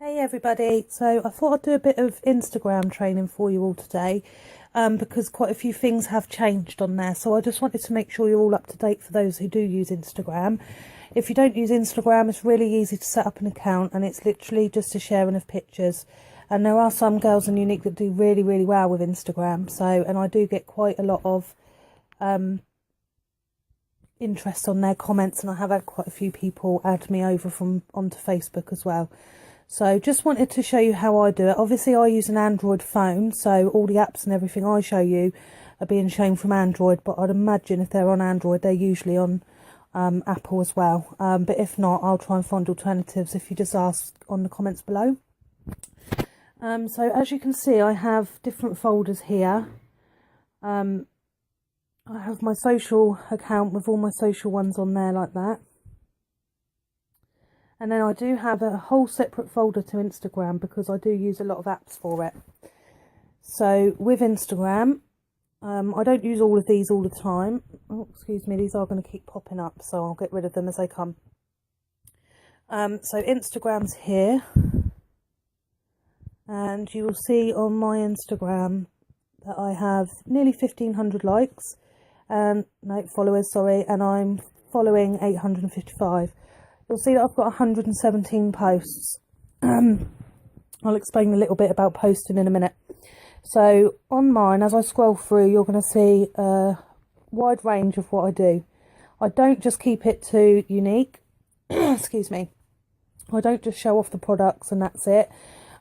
Hey everybody, so I thought I'd do a bit of Instagram training for you all today, because quite a few things have changed on there, so I just wanted to make sure you're all up to date for those who do use Instagram. If you don't use Instagram, it's really easy to set up an account and it's literally just a sharing of pictures, and there are some girls and Unique that do really well with Instagram, and I do get quite a lot of interest on their comments, and I have had quite a few people add me over from onto Facebook as well. So just wanted to show you how I do it. Obviously I use an Android phone, so all the apps and everything I show you are being shown from Android, but I'd imagine if they're on Android they're usually on Apple as well, but if not, I'll try and find alternatives if you just ask on the comments below. So as you can see, I have different folders here. I have my social account with all my social ones on there like that. And then I do have a whole separate folder to Instagram because I do use a lot of apps for it. So with Instagram, I don't use all of these all the time. Oh, excuse me, these are going to keep popping up, so I'll get rid of them as they come. So Instagram's here. And you will see on my Instagram that I have nearly 1,500 likes. No, followers, sorry, and I'm following 855. You'll see that I've got 117 posts. I'll explain a little bit about posting in a minute. So on mine, as I scroll through, you're going to see a wide range of what I do. I don't just keep it to Unique. Excuse me. I don't just show off the products and that's it.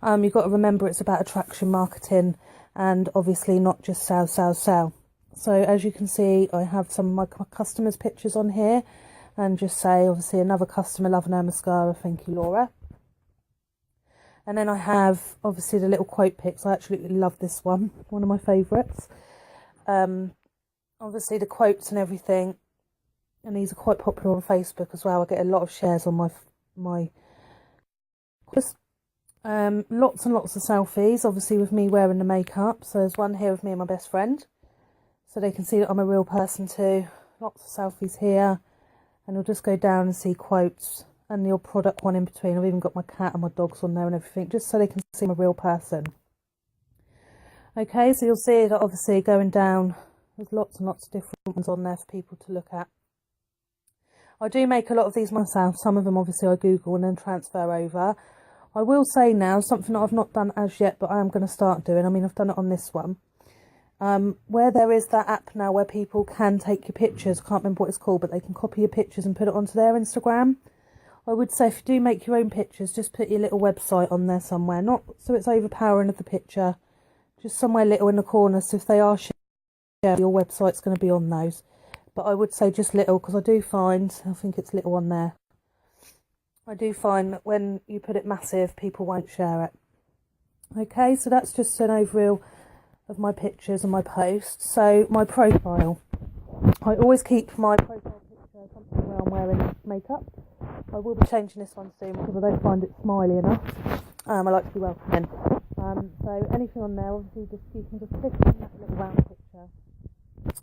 You've got to remember it's about attraction marketing and obviously not just sell. So as you can see, I have some of my customers' pictures on here. And just say, obviously, another customer loving her mascara, thank you, Laura. And then I have, obviously, the little quote pics. I absolutely love this one of my favourites. Obviously, the quotes and everything. And these are quite popular on Facebook as well. I get a lot of shares on my lots and lots of selfies, obviously, with me wearing the makeup. So there's one here of me and my best friend. So they can see that I'm a real person too. Lots of selfies here. And you'll just go down and see quotes and your product one in between. I've even got my cat and my dogs on there and everything, just so they can see I'm a real person. Okay, so you'll see that obviously going down, there's lots and lots of different ones on there for people to look at. I do make a lot of these myself. Some of them obviously I Google and then transfer over. I will say now, something that I've not done as yet, but I am going to start doing. I mean, I've done it on this one. Where there is that app now where people can take your pictures, I can't remember what it's called, but they can copy your pictures and put it onto their Instagram. I would say if you do make your own pictures, just put your little website on there somewhere, not so it's overpowering of the picture, just somewhere little in the corner, so if they are shared, your website's going to be on those. But I would say just little, because I do find, I think it's little on there, I do find that when you put it massive, people won't share it. Okay, so that's just an overview of my pictures and my posts. So my profile, I always keep my profile picture something where I'm wearing makeup. I will be changing this one soon because I don't find it smiley enough. I like to be welcoming. So anything on there, obviously you can just click on that little round picture.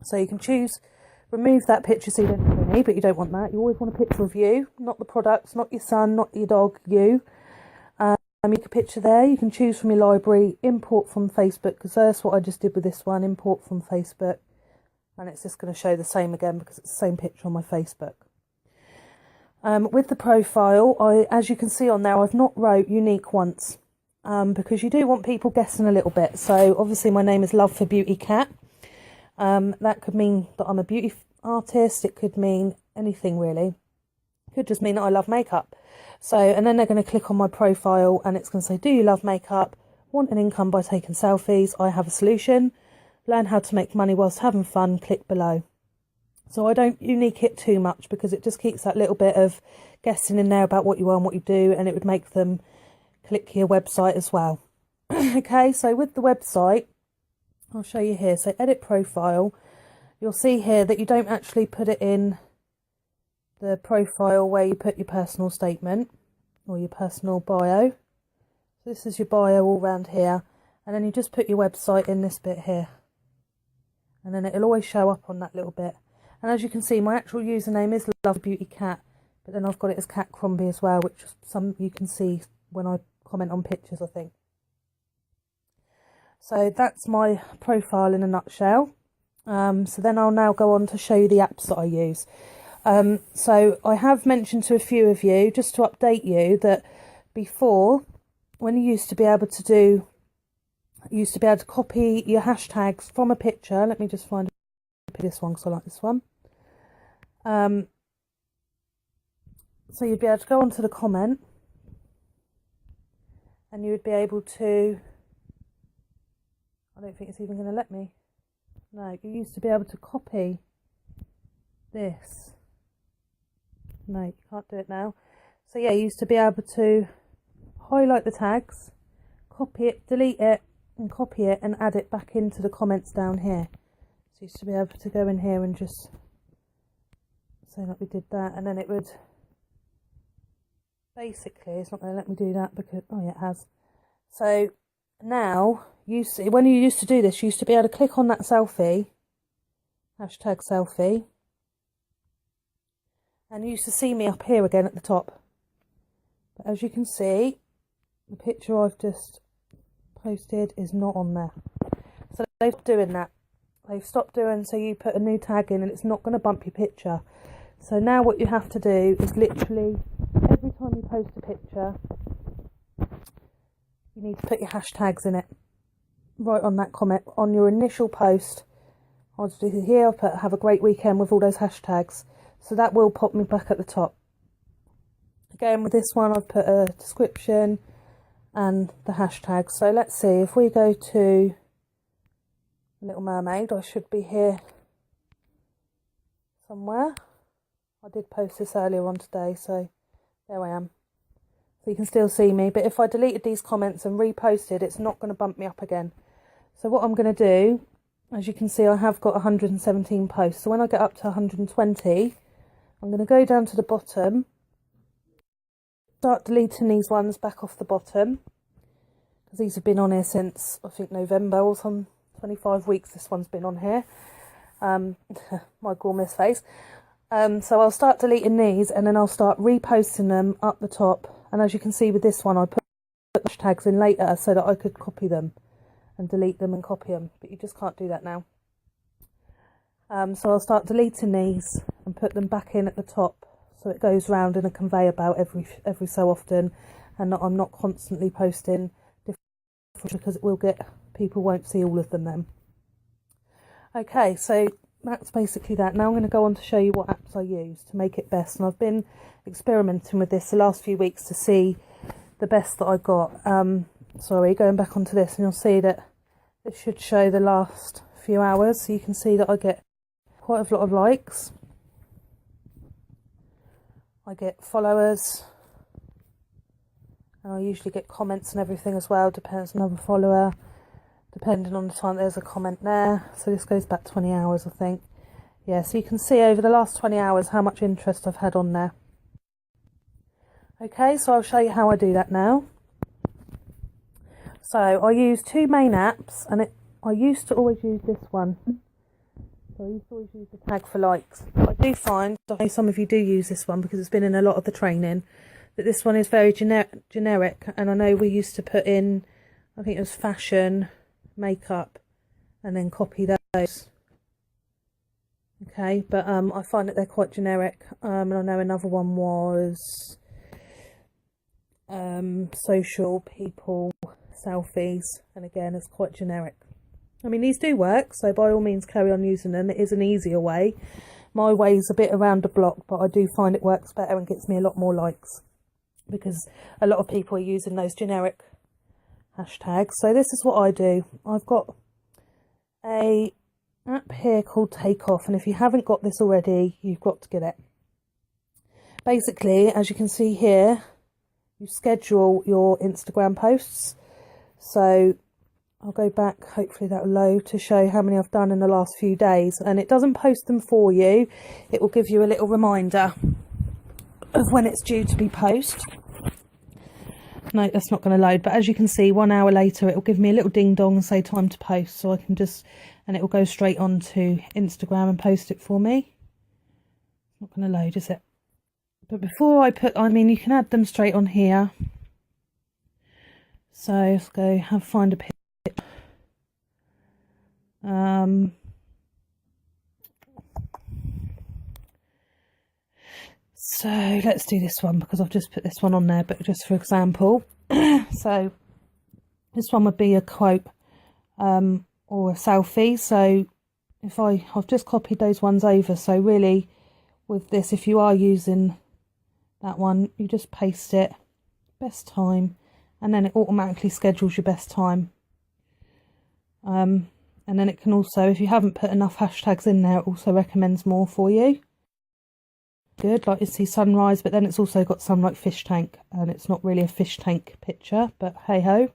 So you can choose, remove that picture so you don't see me, but you don't want that. You always want a picture of you, not the products, not your son, not your dog, you. You can picture there, you can choose from your library, import from Facebook, because that's what I just did with this one, import from Facebook, and it's just going to show the same again because it's the same picture on my Facebook. With the profile, as you can see on there, I've not wrote Unique once, because you do want people guessing a little bit. So obviously my name is Love for Beauty Cat. That could mean that I'm a beauty artist, it could mean anything really. It could just mean that I love makeup. So, and then they're going to click on my profile and it's going to say, do you love makeup? Want an income by taking selfies? I have a solution. Learn how to make money whilst having fun. Click below. So I don't Unique it too much because it just keeps that little bit of guessing in there about what you are and what you do, and it would make them click your website as well. Okay, so with the website, I'll show you here. So edit profile. You'll see here that you don't actually put it in the profile where you put your personal statement or your personal bio. So this is your bio all around here, and then you just put your website in this bit here, and then it'll always show up on that little bit. And as you can see, my actual username is Love Beauty Cat, but then I've got it as Cat Crombie as well, which some you can see when I comment on pictures, I think. So that's my profile in a nutshell. So then I'll now go on to show you the apps that I use. So I have mentioned to a few of you, just to update you, that before, when you used to be able to copy your hashtags from a picture. Let me just find this one because I like this one. So you'd be able to go onto the comment and you would be able to, I don't think it's even going to let me. No, you used to be able to copy this. No, you can't do it now. So yeah, you used to be able to highlight the tags, copy it, delete it, and copy it and add it back into the comments down here. So you used to be able to go in here and just say like we did that, and then it would basically, it's not going to let me do that because, oh yeah, it has. So now, you see, when you used to do this, you used to be able to click on that selfie, hashtag selfie, and you used to see me up here again at the top. But as you can see, the picture I've just posted is not on there. So they've stopped doing that. They've stopped doing, so you put a new tag in and it's not going to bump your picture. So now what you have to do is literally, every time you post a picture, you need to put your hashtags in it. Right on that comment, on your initial post. I'll just do here, I'll put have a great weekend with all those hashtags. So that will pop me back at the top. Again, with this one, I've put a description and the hashtag. So let's see, if we go to Little Mermaid, I should be here somewhere. I did post this earlier on today, so there I am. So you can still see me, but if I deleted these comments and reposted, it's not going to bump me up again. So what I'm going to do, as you can see, I have got 117 posts. So when I get up to 120, I'm going to go down to the bottom, start deleting these ones back off the bottom, because these have been on here since, I think, November or some 25 weeks this one's been on here. My gourmet face. So I'll start deleting these and then I'll start reposting them up the top. And as you can see with this one, I put hashtags in later so that I could copy them and delete them and copy them. But you just can't do that now. So I'll start deleting these and put them back in at the top. So it goes round in a conveyor belt every so often. And I'm not constantly posting different, because it will get, people won't see all of them then. Okay, so that's basically that. Now I'm going to go on to show you what apps I use to make it best. And I've been experimenting with this the last few weeks to see the best that I got. Sorry, going back onto this, and you'll see that it should show the last few hours. So you can see that I get quite a lot of likes. I get followers. And I usually get comments and everything as well. Depends on another follower. Depending on the time, there's a comment there. So this goes back 20 hours, I think. Yeah, so you can see over the last 20 hours how much interest I've had on there. Okay, so I'll show you how I do that now. So I use two main apps, and I used to always use this one. So I used to always use the tag for likes. But I do find, I know some of you do use this one because it's been in a lot of the training, that this one is very generic. And I know we used to put in, I think it was fashion, makeup, and then copy those. Okay, but I find that they're quite generic. And I know another one was social, people, selfies, and again it's quite generic. I mean, these do work, so by all means carry on using them. It is an easier way. My way is a bit around the block, but I do find it works better and gets me a lot more likes because a lot of people are using those generic hashtags. So this is what I do. I've got a app here called Takeoff, and if you haven't got this already, you've got to get it. Basically, as you can see here, you schedule your Instagram posts. So I'll go back, hopefully that'll load, to show how many I've done in the last few days. And it doesn't post them for you, it will give you a little reminder of when it's due to be posted. No, that's not going to load, but as you can see, 1 hour later it will give me a little ding dong and say time to post, so I can just, and it will go straight on to Instagram and post it for me. Not going to load, is it? But before I mean, you can add them straight on here. So let's go find a picture. So let's do this one because I've just put this one on there, but just for example. So this one would be a quote or a selfie. So if I've just copied those ones over. So really with this, if you are using that one, you just paste it, best time, and then it automatically schedules your best time. And then it can also, if you haven't put enough hashtags in there, it also recommends more for you. Good, like you see sunrise, but then it's also got some like fish tank, and it's not really a fish tank picture, but hey ho.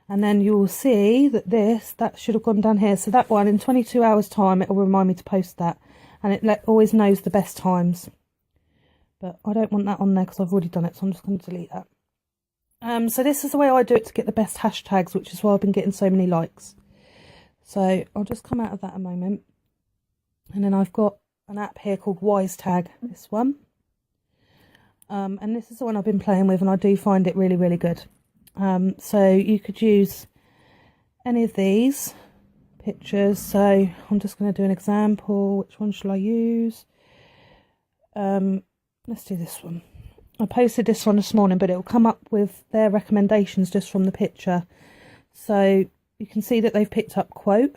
And then you'll see that that should have gone down here. So that one, in 22 hours time, it will remind me to post that, and it always knows the best times. But I don't want that on there because I've already done it, so I'm just going to delete that. So this is the way I do it to get the best hashtags, which is why I've been getting so many likes. So I'll just come out of that a moment, and then I've got an app here called Wise Tag, this one, and this is the one I've been playing with, and I do find it really, really good. So you could use any of these pictures. So I'm just going to do an example. Which one shall I use? Let's do this one. I posted this one this morning, but it will come up with their recommendations just from the picture. So you can see that they've picked up quote,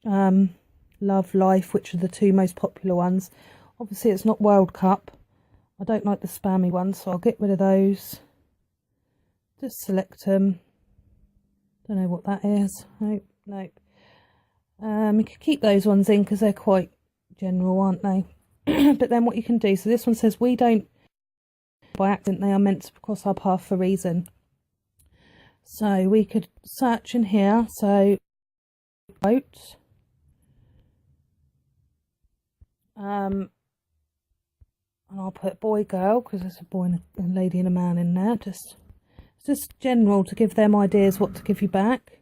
love, life, which are the two most popular ones. Obviously it's not World Cup. I don't like the spammy ones, so I'll get rid of those. Just select them. Don't know what that is. Nope. You could keep those ones in because they're quite general, aren't they? But then what you can do, so this one says, we don't by accident, they are meant to cross our path for a reason. So we could search in here, so quote, and I'll put boy, girl, because there's a boy and a lady and a man in there. It's just general to give them ideas what to give you back.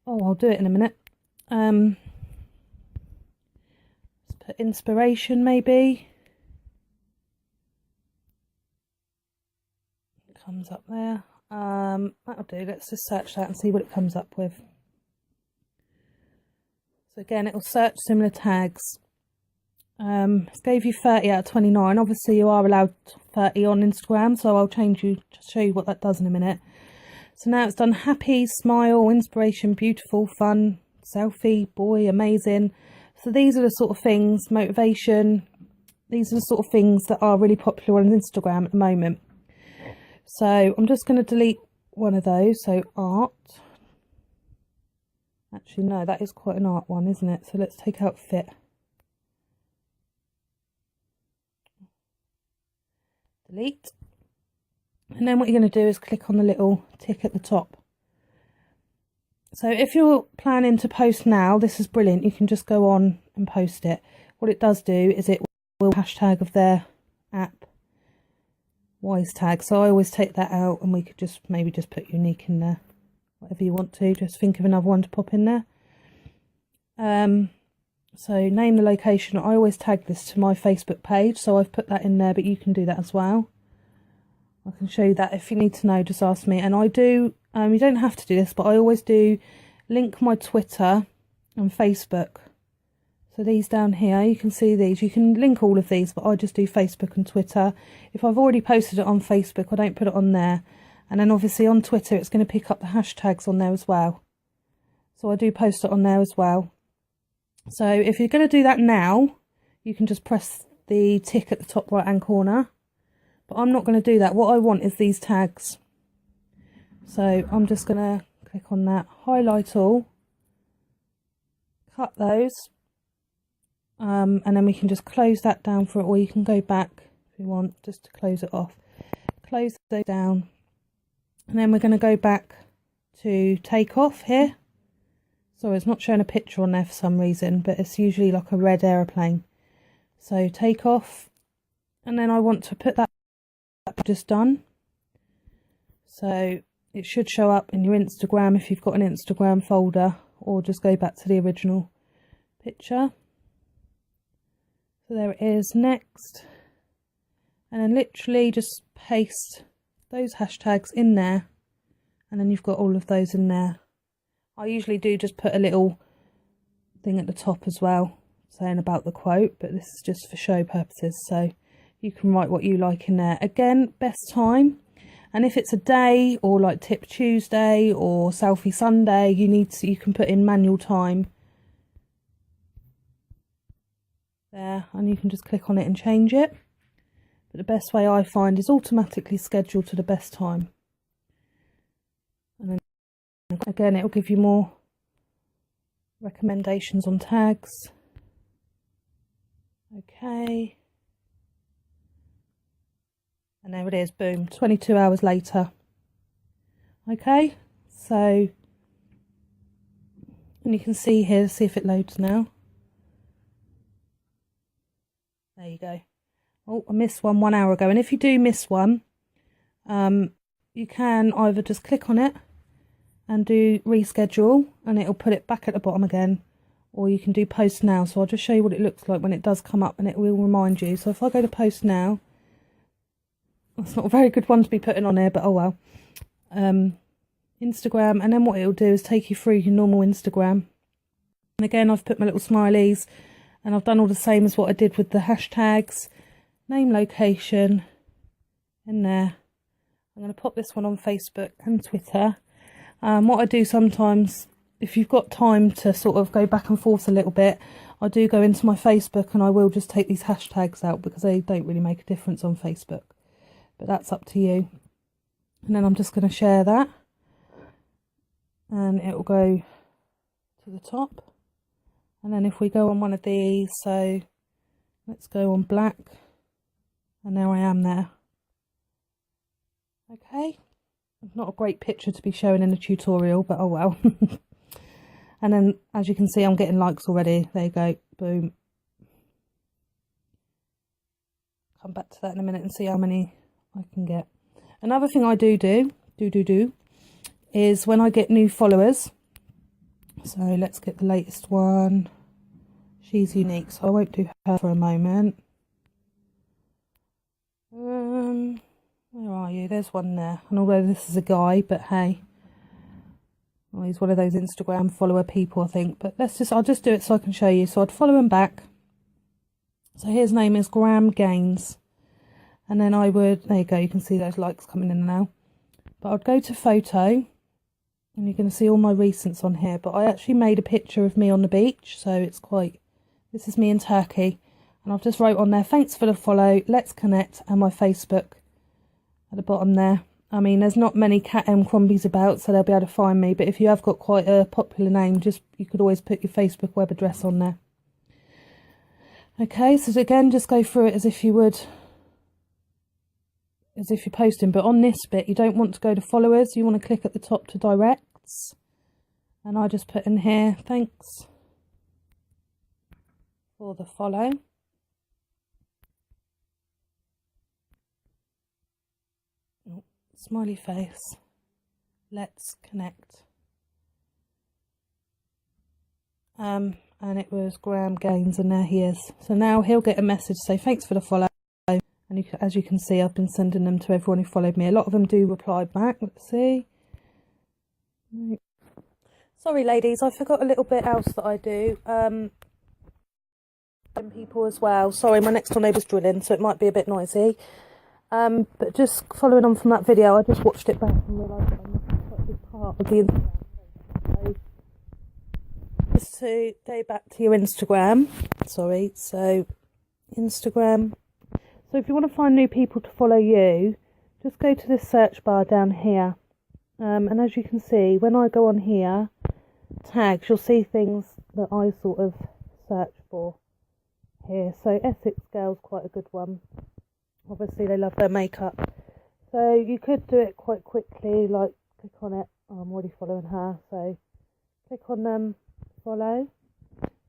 Oh, I'll do it in a minute. Let's put inspiration, maybe. It comes up there. That'll do. Let's just search that and see what it comes up with. So again, it will search similar tags. It gave you 30 out of 29. Obviously you are allowed 30 on Instagram, so I'll change you to show you what that does in a minute. So now it's done happy, smile, inspiration, beautiful, fun, selfie, boy, amazing. So these are the sort of things, motivation, these are the sort of things that are really popular on Instagram at the moment. So I'm just going to delete one of those. So art. Actually no, that is quite an art one, isn't it? So let's take out fit. Delete. And then what you're going to do is click on the little tick at the top. So if you're planning to post now, this is brilliant. You can just go on and post it. What it does do is it will hashtag of their app Wise Tag. So I always take that out, and we could just maybe just put unique in there. Whatever you want to. Just think of another one to pop in there. So name the location. I always tag this to my Facebook page, so I've put that in there, but you can do that as well. I can show you that if you need to know, just ask me. And I do, you don't have to do this, but I always do link my Twitter and Facebook. So these down here, you can see these. You can link all of these, but I just do Facebook and Twitter. If I've already posted it on Facebook, I don't put it on there. And then obviously on Twitter, it's going to pick up the hashtags on there as well. So I do post it on there as well. So if you're going to do that now, you can just press the tick at the top right hand corner. But I'm not going to do that. What I want is these tags. So I'm just going to click on that, highlight all, cut those, and then we can just close that down for it, or you can go back if you want just to close it off. Close those down, and then we're going to go back to take off here. Sorry, it's not showing a picture on there for some reason, but it's usually like a red aeroplane. So take off, and then I want to put that I've just done. So it should show up in your Instagram if you've got an Instagram folder, or just go back to the original picture. So there it is, next. And then literally just paste those hashtags in there, and then you've got all of those in there. I usually do just put a little thing at the top as well saying about the quote, but this is just for show purposes, so you can write what you like in there. Again, best time, and if it's a day or like Tip Tuesday or Selfie Sunday, you can put in manual time there, and you can just click on it and change it. But the best way I find is automatically schedule to the best time, and then again it'll give you more recommendations on tags. Okay, and there it is, boom, 22 hours later. Okay, so, and you can see here, see if it loads now. There you go. Oh, I missed one 1 hour ago. And if you do miss one, you can either just click on it and do reschedule, and it'll put it back at the bottom again, or you can do post now. So I'll just show you what it looks like when it does come up, and it will remind you. So if I go to post now, that's not a very good one to be putting on here, but oh well. Instagram, and then what it'll do is take you through your normal Instagram. And again, I've put my little smileys, and I've done all the same as what I did with the hashtags. Name, location in there. I'm going to pop this one on Facebook and Twitter. What I do sometimes, if you've got time to sort of go back and forth a little bit, I do go into my Facebook and I will just take these hashtags out because they don't really make a difference on Facebook. But that's up to you. And then I'm just going to share that, and it will go to the top. And then if we go on one of these, so let's go on black, and there I am there. Okay, not a great picture to be showing in a tutorial, but oh well. And then as you can see, I'm getting likes already. There you go, boom. Come back to that in a minute and see how many I can get. Another thing I do is when I get new followers, so let's get the latest one. She's unique, so I won't do her for a moment. Where are you? There's one there. And although this is a guy, but hey, well, he's one of those Instagram follower people, I think. But I'll just do it so I can show you. So I'd follow him back. So his name is Graham Gaines. And then I would, there you go, you can see those likes coming in now. But I'd go to photo, and you're going to see all my recents on here. But I actually made a picture of me on the beach, so it's quite, this is me in Turkey. And I've just wrote on there, thanks for the follow, let's connect, and my Facebook at the bottom there. I mean, there's not many Cat M Crombies about, so they'll be able to find me. But if you have got quite a popular name, you could always put your Facebook web address on there. Okay, so again, just go through it as if you would, as if you're posting. But on this bit, you don't want to go to followers. You want to click at the top to directs. And I just put in here, thanks for the follow. Smiley face, let's connect. And it was Graham Gaines, and there he is. So now he'll get a message say thanks for the follow, and as you can see, I've been sending them to everyone who followed me. A lot of them do reply back. Let's see. Sorry ladies, I forgot a little bit else that I do. People as well. Sorry, my next door neighbour's drilling, so it might be a bit noisy. But just following on from that video, I just watched it back and realised that I missed quite a big part of the Instagram. So just to go back to your Instagram, sorry, so Instagram. So if you want to find new people to follow you, just go to this search bar down here. And as you can see, when I go on here, tags, you'll see things that I sort of search for here. So Essex Girl's quite a good one. Obviously they love their makeup, so you could do it quite quickly, like click on it. Oh, I'm already following her, so click on follow.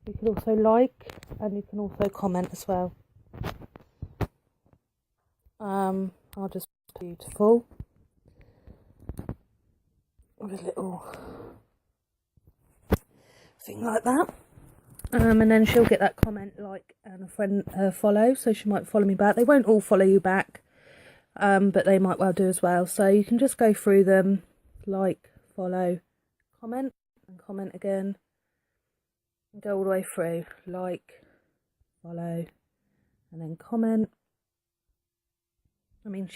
You can also like, and you can also comment as well. I'll just beautiful with a little thing like that. And then she'll get that comment, like, and a friend follow, so she might follow me back. They won't all follow you back. but they might well do as well. So you can just go through them, like, follow, comment, and comment again, and go all the way through, like, follow, and then comment. I mean,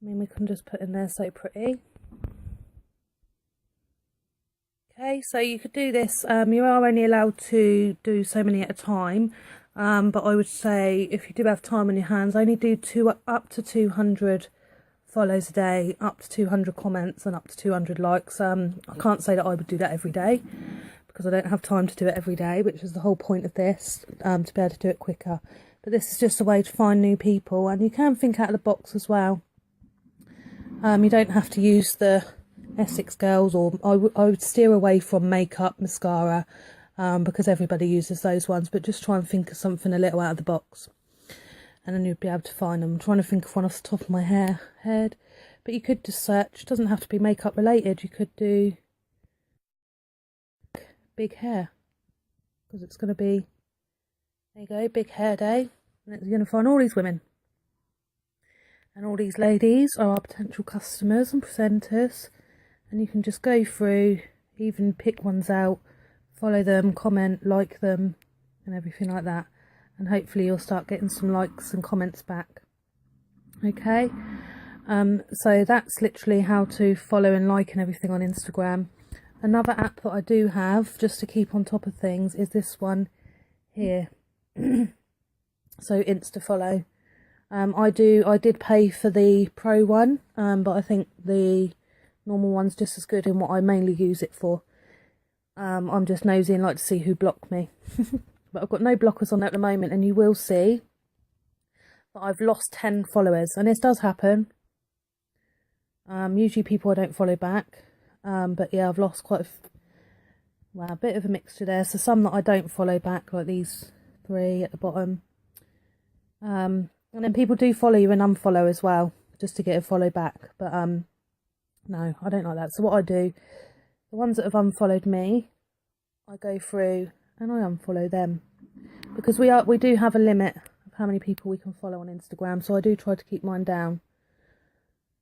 we can just put in there so pretty. Okay, so you could do this, you are only allowed to do so many at a time, but I would say if you do have time on your hands, only do up to 200 follows a day, up to 200 comments and up to 200 likes. I can't say that I would do that every day because I don't have time to do it every day, which is the whole point of this, to be able to do it quicker. But this is just a way to find new people, and you can think out of the box as well. You don't have to use the Essex girls, or I would steer away from makeup, mascara, because everybody uses those ones, but just try and think of something a little out of the box, and then you'd be able to find them. I'm trying to think of one off the top of my head, but you could just search. It doesn't have to be makeup related. You could do big hair, because it's going to be, there you go, big hair day, and you're going to find all these women. And all these ladies are our potential customers and presenters. And you can just go through, even pick ones out, follow them, comment, like them, and everything like that. And hopefully you'll start getting some likes and comments back. Okay, so that's literally how to follow and like and everything on Instagram. Another app that I do have, just to keep on top of things, is this one here. So Insta-follow. I did pay for the pro one, but I think the normal one's just as good in what I mainly use it for. I'm just nosy and like to see who blocked me. But I've got no blockers on at the moment, and you will see that I've lost 10 followers, and this does happen. Usually people I don't follow back, but yeah, I've lost quite a bit of a mixture there. So some that I don't follow back, like these 3 at the bottom. And then people do follow you and unfollow as well, just to get a follow back. But no, I don't like that. So what I do, the ones that have unfollowed me, I go through and I unfollow them, because we do have a limit of how many people we can follow on Instagram. So I do try to keep mine down.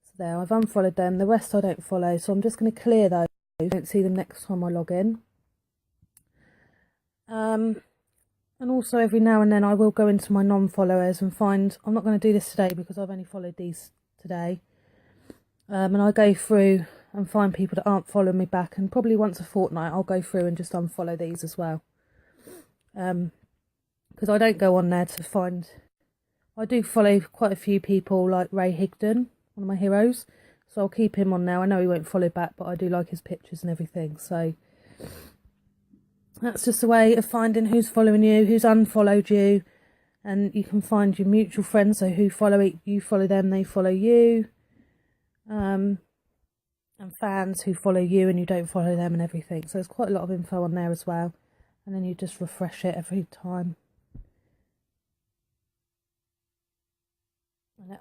So there, I've unfollowed them. The rest I don't follow. So I'm just going to clear those. I don't see them next time I log in. And also every now and then I will go into my non-followers and find, I'm not going to do this today because I've only followed these today. And I go through and find people that aren't following me back, and probably once a fortnight I'll go through and just unfollow these as well. Because I don't go on there to find, I do follow quite a few people like Ray Higdon, one of my heroes. So I'll keep him on there. I know he won't follow back, but I do like his pictures and everything. So that's just a way of finding who's following you, who's unfollowed you, and you can find your mutual friends, so who follow you follow them, they follow you, and fans who follow you and you don't follow them and everything. So there's quite a lot of info on there as well, and then you just refresh it every time. And it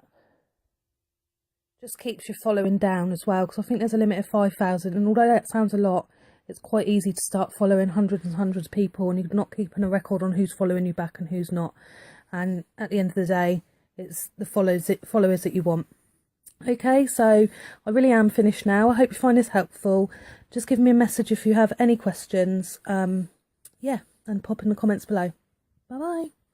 just keeps your following down as well, because I think there's a limit of 5,000, and although that sounds a lot, it's quite easy to start following hundreds and hundreds of people, and you're not keeping a record on who's following you back and who's not. And at the end of the day, it's the followers that you want. Okay, so I really am finished now. I hope you find this helpful. Just give me a message if you have any questions. Yeah, and pop in the comments below. Bye bye.